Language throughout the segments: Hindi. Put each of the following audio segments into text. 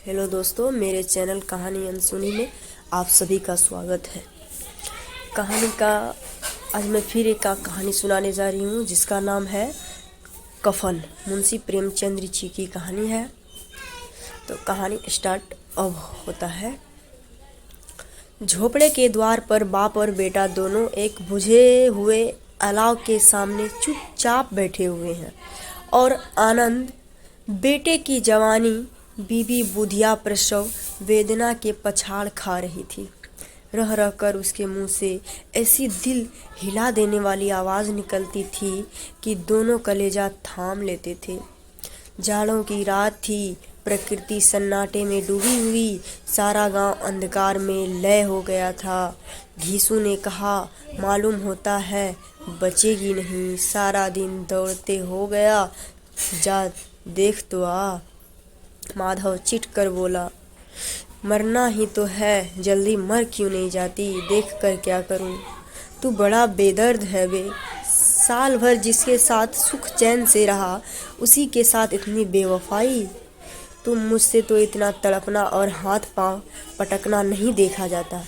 हेलो दोस्तों, मेरे चैनल कहानी अनसुनी में आप सभी का स्वागत है। कहानी का आज मैं फिर एक कहानी सुनाने जा रही हूँ जिसका नाम है कफन। मुंशी प्रेमचंद्र जी की कहानी है। तो कहानी स्टार्ट अब होता है। झोपड़े के द्वार पर बाप और बेटा दोनों एक बुझे हुए अलाव के सामने चुपचाप बैठे हुए हैं और आनंद बेटे की जवानी बीबी बुधिया प्रसव वेदना के पछाड़ खा रही थी। रह रह कर उसके मुंह से ऐसी दिल हिला देने वाली आवाज़ निकलती थी कि दोनों कलेजा थाम लेते थे। जाड़ों की रात थी। प्रकृति सन्नाटे में डूबी हुई। सारा गांव अंधकार में लय हो गया था। घीसू ने कहा, मालूम होता है बचेगी नहीं। सारा दिन दौड़ते हो गया, जा देख तो आ। माधव चिढ़ कर बोला, मरना ही तो है, जल्दी मर क्यों नहीं जाती? देख कर क्या करूं? तू बड़ा बेदर्द है बे। साल भर जिसके साथ सुख चैन से रहा, उसी के साथ इतनी बेवफाई। तुम मुझसे तो इतना तड़पना और हाथ पांव पटकना नहीं देखा जाता।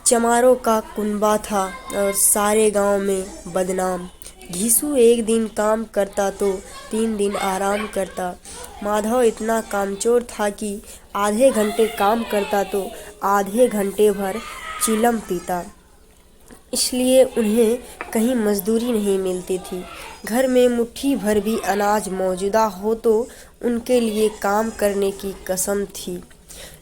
चमारों का कुनबा था और सारे गांव में बदनाम। घीसू एक दिन काम करता तो 3 दिन आराम करता। माधव इतना कामचोर था कि आधे घंटे काम करता तो आधे घंटे भर चिलम पीता। इसलिए उन्हें कहीं मजदूरी नहीं मिलती थी। घर में मुट्ठी भर भी अनाज मौजूदा हो तो उनके लिए काम करने की कसम थी।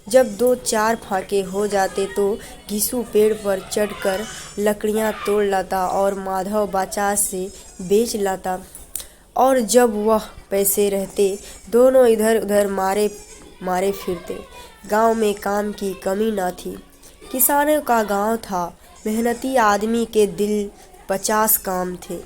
जब 2-4 फाके हो जाते तो घीसू पेड़ पर चढ़कर लकड़ियां तोड़ लाता और माधव बाजार से बेच लाता। और जब वह पैसे रहते, दोनों इधर उधर मारे मारे फिरते। गांव में काम की कमी ना थी। किसानों का गांव था। मेहनती आदमी के दिल 50 काम थे,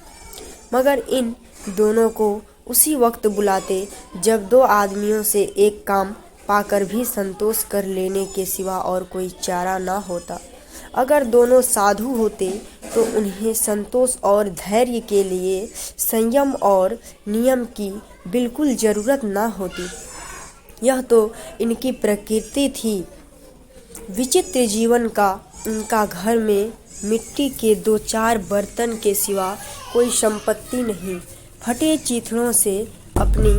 मगर इन दोनों को उसी वक्त बुलाते जब 2 आदमियों से एक काम पाकर भी संतोष कर लेने के सिवा और कोई चारा ना होता। अगर दोनों साधु होते तो उन्हें संतोष और धैर्य के लिए संयम और नियम की बिल्कुल ज़रूरत ना होती। यह तो इनकी प्रकृति थी। विचित्र जीवन का उनका घर में मिट्टी के 2-4 बर्तन के सिवा कोई संपत्ति नहीं। फटे चीथड़ों से अपनी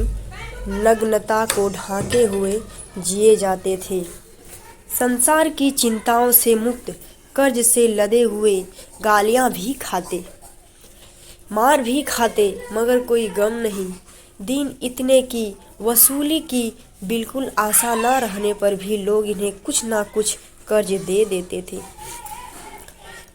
नग्नता को ढांके हुए जिए जाते थे। संसार की चिंताओं से मुक्त, कर्ज से लदे हुए, गालियां भी खाते, मार भी खाते, मगर कोई गम नहीं। दिन इतने की वसूली की बिल्कुल आशा न रहने पर भी लोग इन्हें कुछ ना कुछ कर्ज दे देते थे।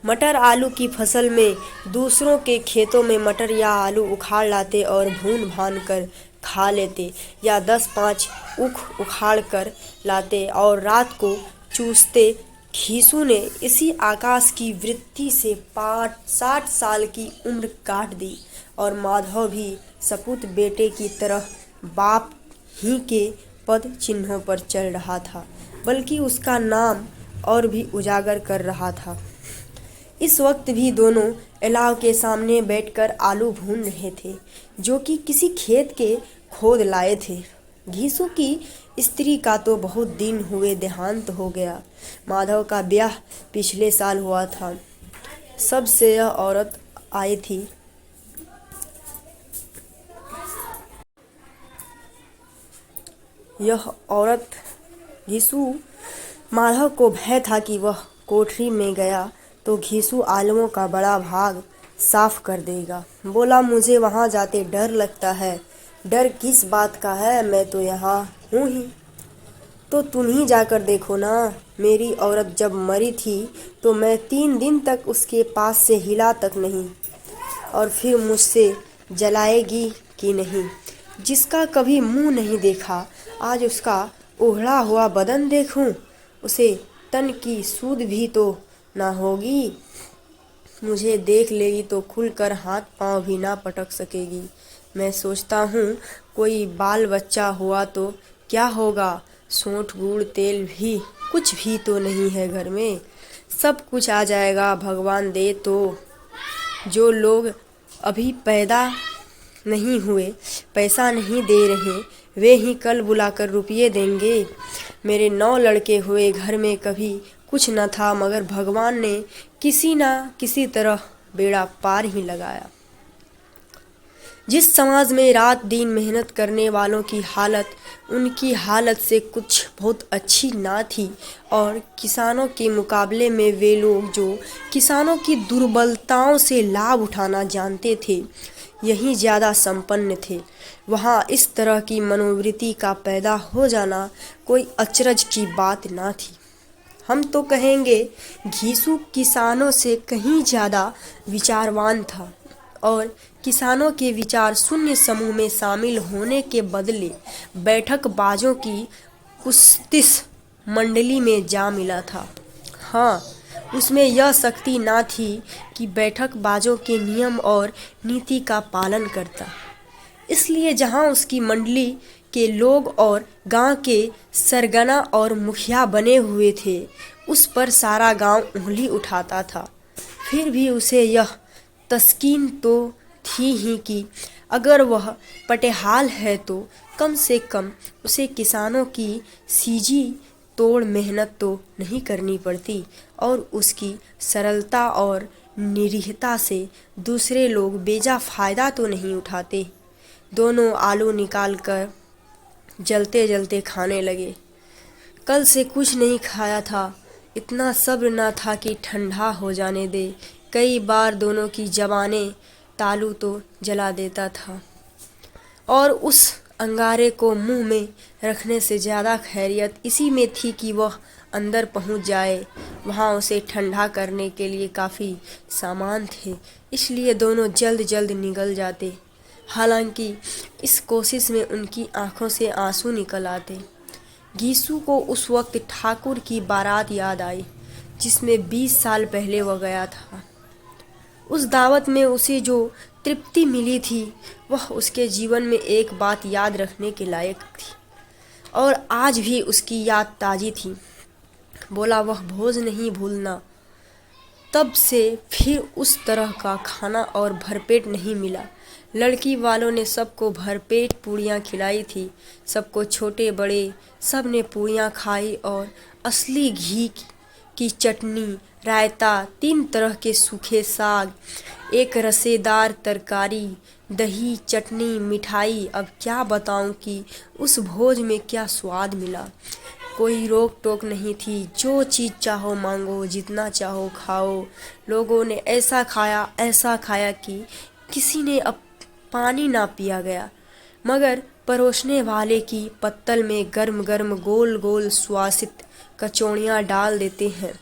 मटर आलू की फसल में दूसरों के खेतों में मटर या आलू उखाड़ लाते और भून भान कर खा लेते, या 10-5 ऊख उखाड़ कर लाते और रात को चूसते। घीसू ने इसी आकाश की वृत्ति से 60 साल की उम्र काट दी और माधव भी सपूत बेटे की तरह बाप ही के पद चिन्हों पर चल रहा था, बल्कि उसका नाम और भी उजागर कर रहा था। इस वक्त भी दोनों अलाव के सामने बैठकर आलू भून रहे थे, जो कि किसी खेत के खोद लाए थे। घीसू की स्त्री का तो बहुत दिन हुए देहांत हो गया। माधव का ब्याह पिछले साल हुआ था। सबसे यह औरत आई थी। यह औरत घीसू माधव को भय था कि वह कोठरी में गया तो घीसू आलमों का बड़ा भाग साफ कर देगा। बोला, मुझे वहां जाते डर लगता है। डर किस बात का है, मैं तो यहाँ हूँ ही। तो तुम ही जाकर देखो ना। मेरी औरत जब मरी थी तो मैं 3 दिन तक उसके पास से हिला तक नहीं, और फिर मुझसे जलाएगी कि नहीं। जिसका कभी मुंह नहीं देखा, आज उसका उघड़ा हुआ बदन देखूं, उसे तन की सूध भी तो ना होगी। मुझे देख लेगी तो खुलकर हाथ पांव भी ना पटक सकेगी। मैं सोचता हूँ कोई बाल बच्चा हुआ तो क्या होगा। सोंठ गुड़ तेल भी कुछ भी तो नहीं है घर में। सब कुछ आ जाएगा भगवान दे तो। जो लोग अभी पैदा नहीं हुए, पैसा नहीं दे रहे, वे ही कल बुलाकर रुपये देंगे। मेरे 9 लड़के हुए, घर में कभी कुछ न था, मगर भगवान ने किसी न किसी तरह बेड़ा पार ही लगाया। जिस समाज में रात दिन मेहनत करने वालों की हालत उनकी हालत से कुछ बहुत अच्छी ना थी, और किसानों के मुकाबले में वे लोग जो किसानों की दुर्बलताओं से लाभ उठाना जानते थे, यही ज़्यादा संपन्न थे, वहाँ इस तरह की मनोवृत्ति का पैदा हो जाना कोई अचरज की बात ना थी। हम तो कहेंगे घीसू किसानों से कहीं ज़्यादा विचारवान था, और किसानों के विचार शून्य समूह में शामिल होने के बदले बैठकबाजों की कुस्तिस मंडली में जा मिला था। हाँ, उसमें यह शक्ति ना थी कि बैठकबाजों के नियम और नीति का पालन करता, इसलिए जहाँ उसकी मंडली के लोग और गांव के सरगना और मुखिया बने हुए थे, उस पर सारा गांव उंगली उठाता था। फिर भी उसे यह तस्कीन तो थी ही कि अगर वह पटेहाल है तो कम से कम उसे किसानों की सीजी तोड़ मेहनत तो नहीं करनी पड़ती, और उसकी सरलता और निरीहता से दूसरे लोग बेजा फ़ायदा तो नहीं उठाते। दोनों आलू निकाल कर जलते जलते खाने लगे। कल से कुछ नहीं खाया था, इतना सब्र न था कि ठंडा हो जाने दे। कई बार दोनों की ज़बानें तालू तो जला देता था, और उस अंगारे को मुंह में रखने से ज़्यादा खैरियत इसी में थी कि वह अंदर पहुंच जाए। वहां उसे ठंडा करने के लिए काफ़ी सामान थे, इसलिए दोनों जल्द जल्द निकल जाते। हालांकि इस कोशिश में उनकी आंखों से आंसू निकल आते। घीसू को उस वक्त ठाकुर की बारात याद आई, जिसमें 20 साल पहले वह गया था। उस दावत में उसे जो तृप्ति मिली थी, वह उसके जीवन में एक बात याद रखने के लायक थी, और आज भी उसकी याद ताज़ी थी। बोला, वह भोज नहीं भूलना। तब से फिर उस तरह का खाना और भरपेट नहीं मिला। लड़की वालों ने सबको भरपेट पूड़ियाँ खिलाई थी। सबको, छोटे बड़े, सब ने पूड़ियाँ खाई, और असली घी की चटनी, रायता, 3 तरह के सूखे साग, एक रसेदार तरकारी, दही, चटनी, मिठाई। अब क्या बताऊं कि उस भोज में क्या स्वाद मिला। कोई रोक टोक नहीं थी, जो चीज़ चाहो मांगो, जितना चाहो खाओ। लोगों ने ऐसा खाया कि किसी ने अब पानी ना पिया गया, मगर परोसने वाले की पत्तल में गर्म गर्म गोल गोल सुवासित कचौड़ियाँ डाल देते हैं।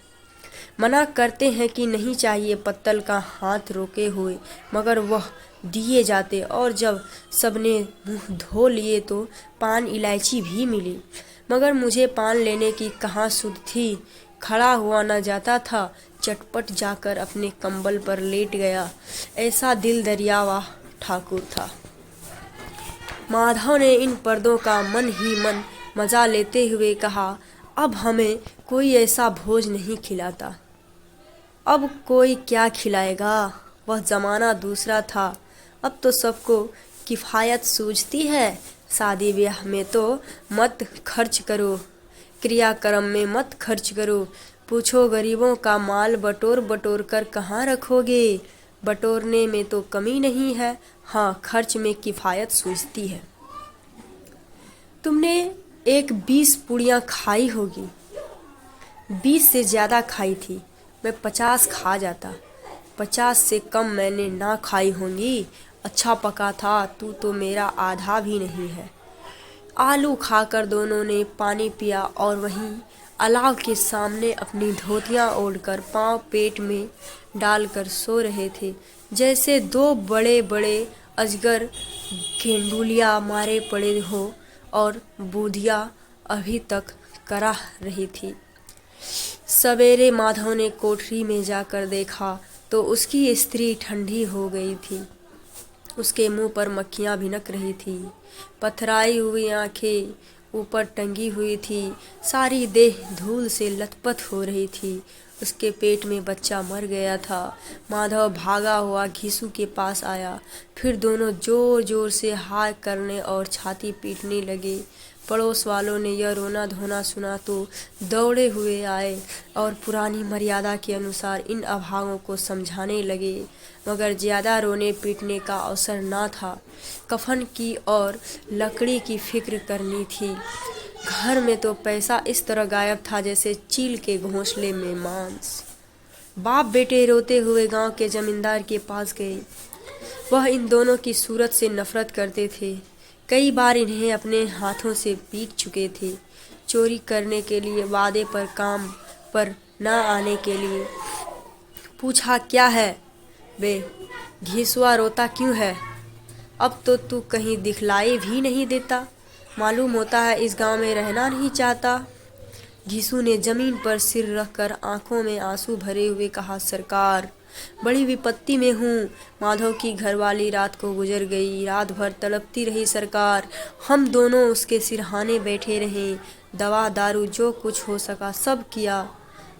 मना करते हैं कि नहीं चाहिए, पत्तल का हाथ रोके हुए, मगर वह दिए जाते, और जब सबने मुंह धो लिए तो पान इलायची भी मिली, मगर मुझे पान लेने की कहाँ सुध थी। खड़ा हुआ न जाता था, चटपट जाकर अपने कंबल पर लेट गया। ऐसा दिल दरियावा ठाकुर था। माधव ने इन पर्दों का मन ही मन मजा लेते हुए कहा, अब हमें कोई ऐसा भोज नहीं खिलाता। अब कोई क्या खिलाएगा, वह ज़माना दूसरा था। अब तो सबको किफ़ायत सूझती है। शादी ब्याह में तो मत खर्च करो, क्रियाक्रम में मत खर्च करो। पूछो गरीबों का माल बटोर बटोर कर कहाँ रखोगे। बटोरने में तो कमी नहीं है, हाँ, खर्च में किफ़ायत सूझती है। तुमने एक 20 पूड़ियाँ खाई होगी, 20 से ज़्यादा खाई थी। मैं 50 खा जाता, 50 से कम मैंने ना खाई होंगी। अच्छा पका था, तू तो मेरा आधा भी नहीं है। आलू खाकर दोनों ने पानी पिया, और वहीं अलाव के सामने अपनी धोतियाँ ओढ़कर पाँव पेट में डालकर सो रहे थे, जैसे 2 बड़े बड़े अजगर गेंडुलिया मारे पड़े हो, और बूढ़िया अभी तक करा रही थी। सवेरे माधव ने कोठरी में जाकर देखा तो उसकी स्त्री ठंडी हो गई थी। उसके मुंह पर मक्खियाँ भिनक रही थी, पथराई हुई आंखें ऊपर टंगी हुई थी, सारी देह धूल से लथपथ हो रही थी। उसके पेट में बच्चा मर गया था। माधव भागा हुआ घीसू के पास आया। फिर दोनों जोर जोर से हाय करने और छाती पीटने लगे। पड़ोस वालों ने यह रोना धोना सुना तो दौड़े हुए आए और पुरानी मर्यादा के अनुसार इन अभागों को समझाने लगे, मगर ज़्यादा रोने पीटने का अवसर ना था। कफन की और लकड़ी की फिक्र करनी थी। घर में तो पैसा इस तरह गायब था जैसे चील के घोंसले में मांस। बाप बेटे रोते हुए गांव के जमींदार के पास गए। वह इन दोनों की सूरत से नफरत करते थे। कई बार इन्हें अपने हाथों से पीट चुके थे। चोरी करने के लिए, वादे पर काम पर न आने के लिए। पूछा, क्या है बे, घीसुआ रोता क्यों है? अब तो तू कहीं दिखलाई भी नहीं देता। मालूम होता है इस गांव में रहना नहीं चाहता। घीसू ने जमीन पर सिर रखकर आंखों में आंसू भरे हुए कहा, सरकार, बड़ी विपत्ति में हूँ। माधव की घरवाली रात को गुजर गई। रात भर तड़पती रही सरकार। हम दोनों उसके सिरहाने बैठे रहे। दवा दारू जो कुछ हो सका सब किया,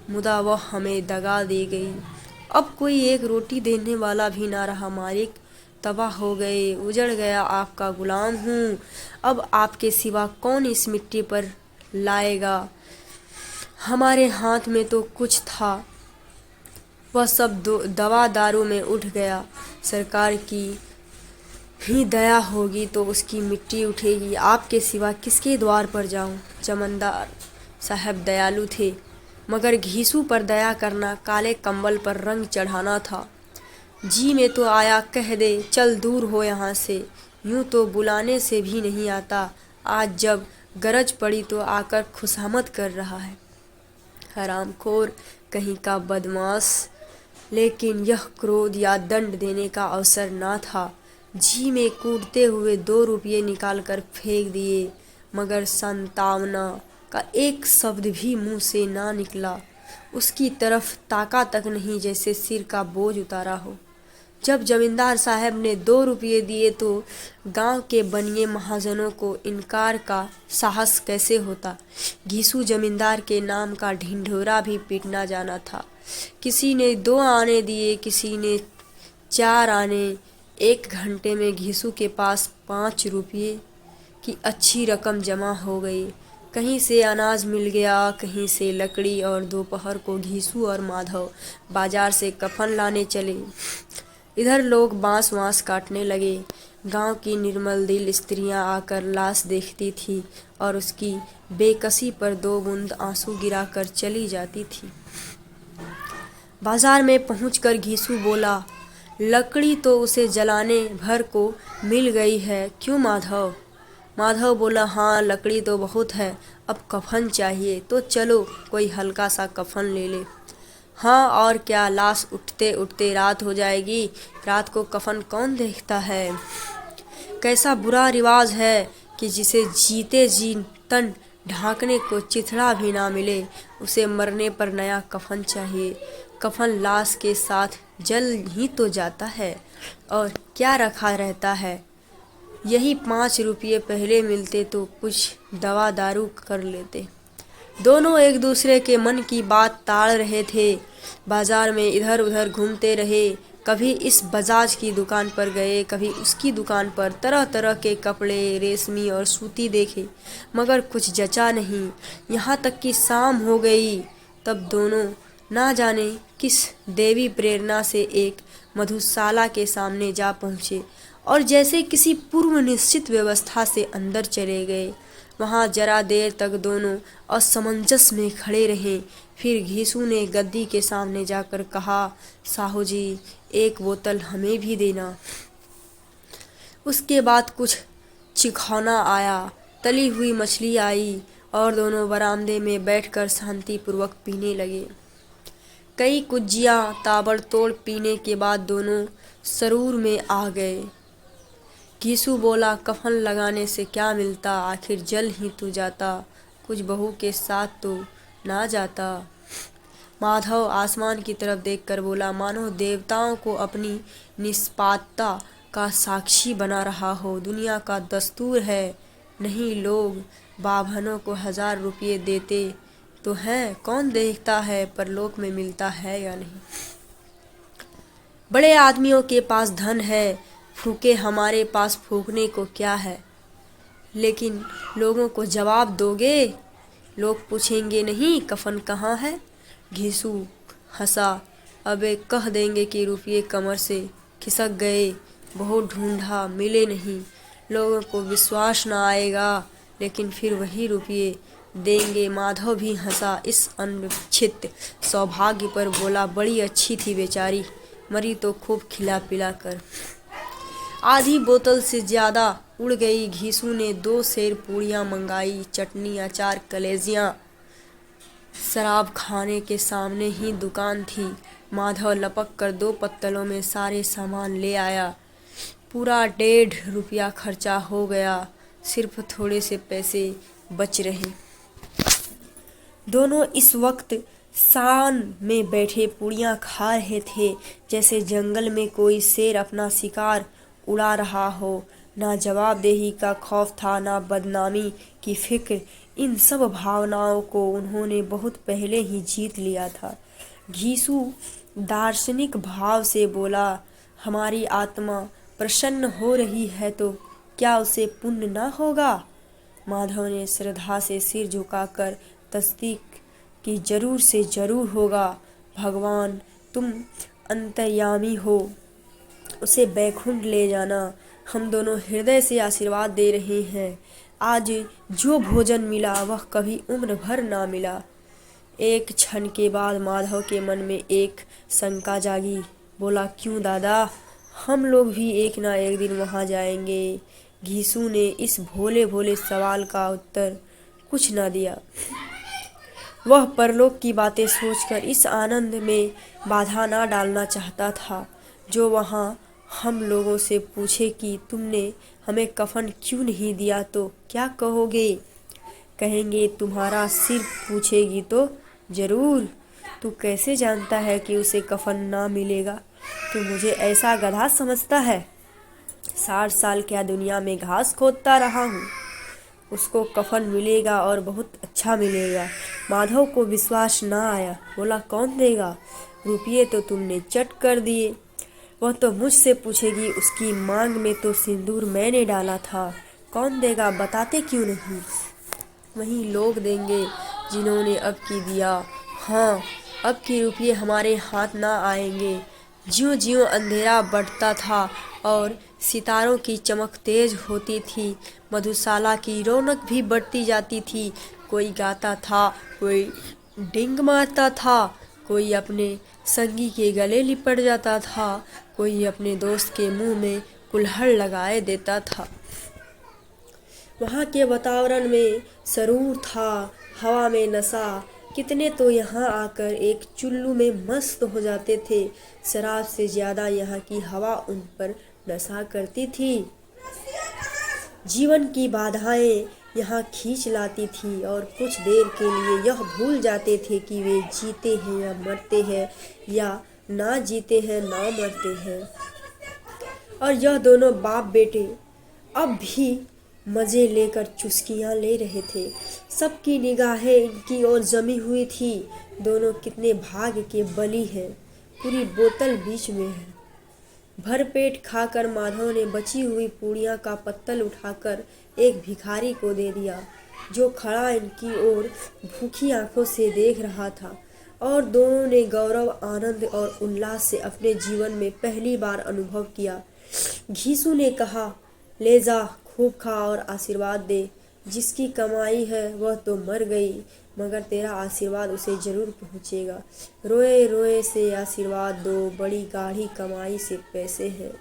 मुदा वह हमें दगा दे गई। अब कोई एक रोटी देने वाला भी ना रहा मालिक। तबाह हो गए, उजड़ गया, आपका गुलाम हूँ। अब आपके सिवा कौन इस मिट्टी पर लाएगा? हमारे हाथ में तो कुछ था, वह सब दवा दारू में उठ गया। सरकार की ही दया होगी तो उसकी मिट्टी उठेगी। आपके सिवा किसके द्वार पर जाऊं? जमींदार साहब दयालु थे, मगर घीसू पर दया करना काले कंबल पर रंग चढ़ाना था। जी में तो आया कह दे, चल दूर हो यहाँ से। यूं तो बुलाने से भी नहीं आता, आज जब गरज पड़ी तो आकर खुशामद कर रहा है। हरामखोर कहीं का बदमाश। लेकिन यह क्रोध या दंड देने का अवसर ना था। जी में कूदते हुए 2 रुपये निकालकर फेंक दिए, मगर संतावना का एक शब्द भी मुंह से ना निकला। उसकी तरफ ताका तक नहीं, जैसे सिर का बोझ उतारा हो। जब जमींदार साहब ने 2 रुपये दिए तो गांव के बनिए महाजनों को इनकार का साहस कैसे होता। घीसू जमींदार के नाम का ढिंढोरा भी पीटना जाना था। किसी ने 2 आने दिए, किसी ने 4 आने। 1 घंटे में घीसू के पास 5 रुपये की अच्छी रकम जमा हो गई। कहीं से अनाज मिल गया, कहीं से लकड़ी, और दोपहर को घीसू और माधव बाजार से कफन लाने चले। इधर लोग बांस वांस काटने लगे। गांव की निर्मल दिल स्त्रियां आकर लाश देखती थी और उसकी बेकसी पर 2 बूंद आंसू गिराकर चली जाती थी। बाजार में पहुंचकर घीसू बोला, लकड़ी तो उसे जलाने भर को मिल गई है, क्यों माधव? माधव बोला, हाँ लकड़ी तो बहुत है, अब कफन चाहिए, तो चलो कोई हल्का सा कफन ले ले। हाँ और क्या, लाश उठते उठते रात हो जाएगी। रात को कफन कौन देखता है? कैसा बुरा रिवाज है कि जिसे जीते जी तन ढांकने को चिथड़ा भी ना मिले, उसे मरने पर नया कफन चाहिए। कफन लाश के साथ जल ही तो जाता है, और क्या रखा रहता है। यही 5 रुपये पहले मिलते तो कुछ दवा दारू कर लेते। दोनों एक दूसरे के मन की बात ताड़ रहे थे। बाजार में इधर उधर घूमते रहे। कभी इस बजाज की दुकान पर गए, कभी उसकी दुकान पर। तरह तरह के कपड़े, रेशमी और सूती देखे, मगर कुछ जचा नहीं। यहाँ तक कि शाम हो गई, तब दोनों ना जाने किस देवी प्रेरणा से एक मधुशाला के सामने जा पहुँचे और जैसे किसी पूर्व निश्चित व्यवस्था से अंदर चले गए। वहाँ जरा देर तक दोनों असमंजस में खड़े रहे। फिर घीसू ने गद्दी के सामने जाकर कहा, साहू जी, 1 बोतल हमें भी देना। उसके बाद कुछ चिखौना आया, तली हुई मछली आई, और दोनों बरामदे में बैठकर शांतिपूर्वक पीने लगे। कई कुज्जियाँ ताबड़तोड़ पीने के बाद दोनों सरूर में आ गए। घीसू बोला, कफन लगाने से क्या मिलता, आखिर जल ही तो जाता, कुछ बहू के साथ तो ना जाता। माधव आसमान की तरफ देखकर बोला, मानो देवताओं को अपनी निष्पापता का साक्षी बना रहा हो। दुनिया का दस्तूर है, नहीं लोग बाभनों को 1000 रुपये देते तो है, कौन देखता है परलोक में मिलता है या नहीं। बड़े आदमियों के पास धन है, फूके, हमारे पास फूकने को क्या है। लेकिन लोगों को जवाब दोगे? लोग पूछेंगे नहीं कफन कहाँ है। घीसू हंसा। अबे कह देंगे कि रुपये कमर से खिसक गए, बहुत ढूंढा मिले नहीं। लोगों को विश्वास ना आएगा, लेकिन फिर वही रुपये देंगे। माधव भी हंसा इस अनपेक्षित सौभाग्य पर, बोला बड़ी अच्छी थी बेचारी, मरी तो खूब खिला पिला कर। आधी बोतल से ज्यादा उड़ गई। घीसू ने 2 सेर पूड़ियाँ मंगाई, चटनी, अचार, कलेजियाँ। शराब खाने के सामने ही दुकान थी। माधव लपक कर 2 पत्तलों में सारे सामान ले आया। पूरा 1.5 रुपया खर्चा हो गया, सिर्फ थोड़े से पैसे बच रहे। दोनों इस वक्त शान में बैठे पूड़ियाँ खा रहे थे, जैसे जंगल में कोई शेर अपना शिकार उड़ा रहा हो। ना जवाबदेही का खौफ था, ना बदनामी की फिक्र। इन सब भावनाओं को उन्होंने बहुत पहले ही जीत लिया था। घीसू दार्शनिक भाव से बोला, हमारी आत्मा प्रसन्न हो रही है तो क्या उसे पुण्य न होगा। माधव ने श्रद्धा से सिर झुकाकर तस्दीक की, जरूर से जरूर होगा। भगवान तुम अंतर्यामी हो, उसे बैकुंठ ले जाना। हम दोनों हृदय से आशीर्वाद दे रहे हैं। आज जो भोजन मिला वह कभी उम्र भर ना मिला। एक क्षण के बाद माधव के मन में एक शंका जागी। बोला, क्यों दादा, हम लोग भी एक ना एक दिन वहाँ जाएंगे। घीसू ने इस भोले भोले सवाल का उत्तर कुछ ना दिया। वह परलोक की बातें सोचकर इस आनंद में बाधा ना डालना चाहता था। जो वहाँ हम लोगों से पूछे कि तुमने हमें कफन क्यों नहीं दिया तो क्या कहोगे। कहेंगे तुम्हारा सिर पूछेगी तो जरूर। तू कैसे जानता है कि उसे कफन ना मिलेगा। तू मुझे ऐसा गधा समझता है। 60 साल क्या दुनिया में घास खोदता रहा हूँ। उसको कफन मिलेगा और बहुत अच्छा मिलेगा। माधव को विश्वास ना आया। बोला, कौन देगा। रुपये तो तुमने चट कर दिए। वह तो मुझसे पूछेगी, उसकी मांग में तो सिंदूर मैंने डाला था। कौन देगा, बताते क्यों नहीं। वही लोग देंगे जिन्होंने अब की दिया। हाँ, अब के रुपये हमारे हाथ ना आएंगे। ज्यों ज्यों अंधेरा बढ़ता था और सितारों की चमक तेज होती थी, मधुशाला की रौनक भी बढ़ती जाती थी। कोई गाता था, कोई डिंग मारता था, कोई अपने संगी के गले लिपट जाता था, कोई अपने दोस्त के मुंह में कुल्हड़ लगाए देता था। वहाँ के वातावरण में सरूर था, हवा में नशा। कितने तो यहाँ आकर एक चुल्लू में मस्त हो जाते थे। शराब से ज्यादा यहाँ की हवा उन पर नशा करती थी। जीवन की बाधाएं यहाँ खींच लाती थी और कुछ देर के लिए यह भूल जाते थे कि वे जीते हैं या मरते हैं, या ना जीते हैं ना मरते हैं। और यह दोनों बाप बेटे अब भी मजे लेकर चुस्कियां ले रहे थे। सबकी निगाहें इनकी ओर जमी हुई थी। दोनों कितने भाग्य के बली हैं। पूरी बोतल बीच में है। भरपेट खाकर माधव ने बची हुई पूड़ियाँ का पत्तल उठाकर एक भिखारी को दे दिया, जो खड़ा इनकी ओर भूखी आंखों से देख रहा था। और दोनों ने गौरव, आनंद और उल्लास से अपने जीवन में पहली बार अनुभव किया। घीसू ने कहा, ले जा, खूब खा और आशीर्वाद दे। जिसकी कमाई है वह तो मर गई, मगर तेरा आशीर्वाद उसे जरूर पहुँचेगा। रोए रोए से आशीर्वाद दो, बड़ी गाढ़ी कमाई से पैसे हैं।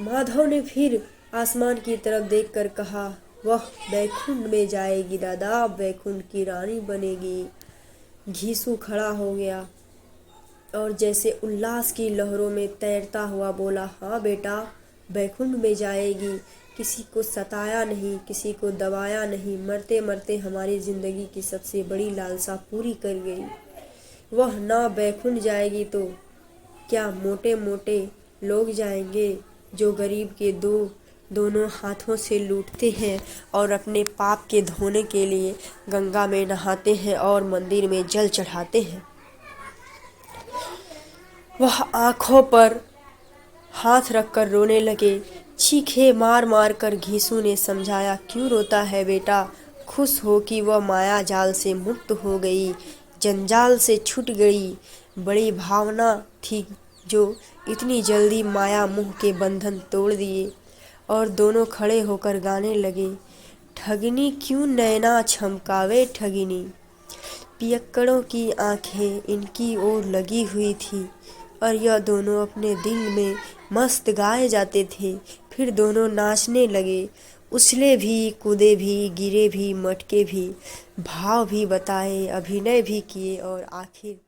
माधव ने फिर आसमान की तरफ देखकर कहा, वह बैकुंठ में जाएगी दादा, बैकुंठ की रानी बनेगी। घीसू खड़ा हो गया और जैसे उल्लास की लहरों में तैरता हुआ बोला, हाँ बेटा, बैकुंठ में जाएगी। किसी को सताया नहीं, किसी को दबाया नहीं, मरते मरते हमारी जिंदगी की सबसे बड़ी लालसा पूरी कर गई। वह ना बैकुंठ जाएगी तो क्या मोटे मोटे लोग जाएंगे, जो गरीब के 2 दोनों हाथों से लूटते हैं और अपने पाप के धोने के लिए गंगा में नहाते हैं और मंदिर में जल चढ़ाते हैं। वह आंखों पर हाथ रखकर रोने लगे। चीखे मार मार कर घीसू ने समझाया, क्यों रोता है बेटा? खुश हो कि वह माया जाल से मुक्त हो गई, जंजाल से छूट गई। बड़ी भावना थी जो इतनी जल्दी माया मोह के बंधन तोड़ दिए। और दोनों खड़े होकर गाने लगे, ठगिनी क्यों नैना छमकावे ठगिनी। पियक्कड़ों की आंखें इनकी ओर लगी हुई थी और यह दोनों अपने दिल में मस्त गाए जाते थे। फिर दोनों नाचने लगे, उछले भी, कूदे भी, गिरे भी, मटके भी, भाव भी बताए, अभिनय भी किए और आखिर